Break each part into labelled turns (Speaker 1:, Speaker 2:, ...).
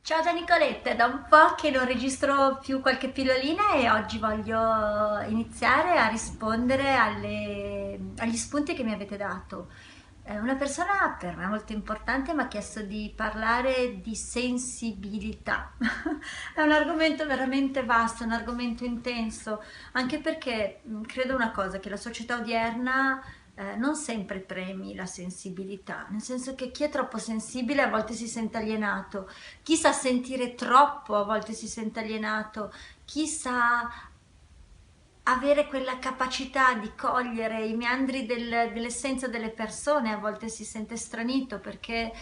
Speaker 1: Ciao da Nicoletta, è da un po' che non registro più qualche pillolina e oggi voglio iniziare a rispondere agli spunti che mi avete dato. Una persona per me molto importante mi ha chiesto di parlare di sensibilità. È un argomento veramente vasto, un argomento intenso, anche perché credo una cosa, che la società odierna non sempre premi la sensibilità, nel senso che chi è troppo sensibile a volte si sente alienato, chi sa sentire troppo a volte si sente alienato, chi sa avere quella capacità di cogliere i meandri dell'essenza delle persone a volte si sente stranito perché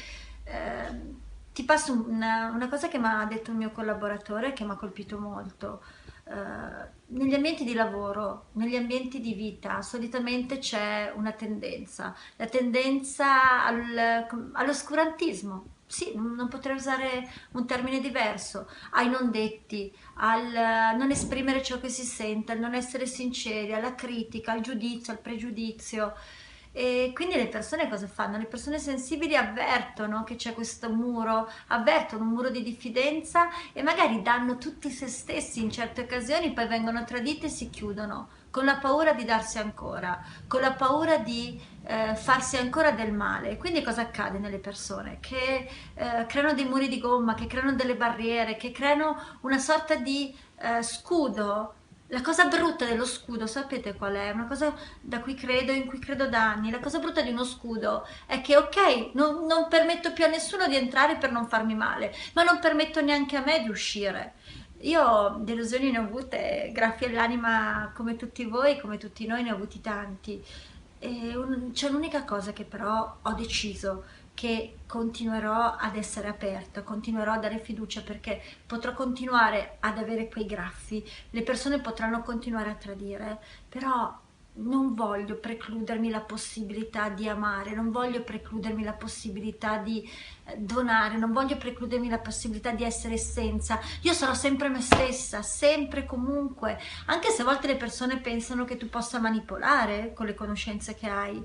Speaker 1: ti passo una cosa che mi ha detto un mio collaboratore che mi ha colpito molto. Negli ambienti di lavoro, negli ambienti di vita, solitamente c'è una tendenza, la tendenza all'oscurantismo. Sì, non potrei usare un termine diverso, ai non detti, al non esprimere ciò che si sente, al non essere sinceri, alla critica, al giudizio, al pregiudizio. E quindi le persone cosa fanno? Le persone sensibili avvertono che c'è questo muro, avvertono un muro di diffidenza e magari danno tutti se stessi in certe occasioni, poi vengono tradite e si chiudono, con la paura di darsi ancora, con la paura di farsi ancora del male. Quindi cosa accade nelle persone? Che creano dei muri di gomma, che creano delle barriere, che creano una sorta di scudo. La cosa brutta dello scudo, sapete qual è? Una cosa da cui credo, in cui credo da anni. La cosa brutta di uno scudo è che, ok, non permetto più a nessuno di entrare per non farmi male, ma non permetto neanche a me di uscire. Io delusioni ne ho avute, graffi all'anima come tutti voi, come tutti noi ne ho avuti tanti. C'è un'unica cosa che però ho deciso, che continuerò ad essere aperta, continuerò a dare fiducia perché potrò continuare ad avere quei graffi, le persone potranno continuare a tradire, però non voglio precludermi la possibilità di amare, non voglio precludermi la possibilità di donare, non voglio precludermi la possibilità di essere essenza. Io sarò sempre me stessa, sempre e comunque, anche se a volte le persone pensano che tu possa manipolare con le conoscenze che hai.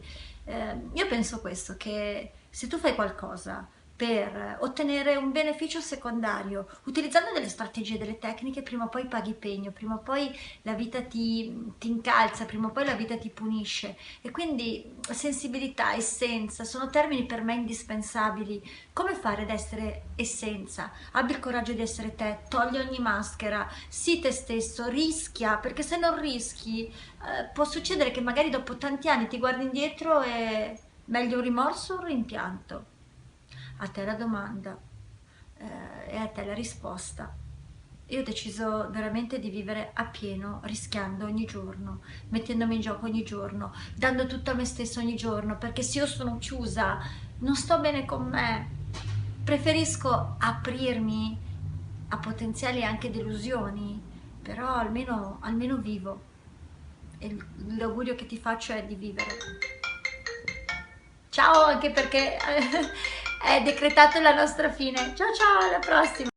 Speaker 1: Io penso questo, che se tu fai qualcosa per ottenere un beneficio secondario, utilizzando delle strategie, delle tecniche, prima o poi paghi pegno, prima o poi la vita ti incalza, prima o poi la vita ti punisce. E quindi sensibilità, essenza, sono termini per me indispensabili. Come fare ad essere essenza? Abbi il coraggio di essere te, togli ogni maschera, sii te stesso, rischia, perché se non rischi può succedere che magari dopo tanti anni ti guardi indietro e meglio un rimorso o un rimpianto. A te la domanda e a te la risposta. Io ho deciso veramente di vivere a pieno, rischiando ogni giorno, mettendomi in gioco ogni giorno, dando tutto a me stesso ogni giorno, perché se io sono chiusa, non sto bene con me. Preferisco aprirmi a potenziali anche delusioni, però almeno vivo. E l'augurio che ti faccio è di vivere. Ciao, anche perché è decretato la nostra fine. Ciao ciao, alla prossima!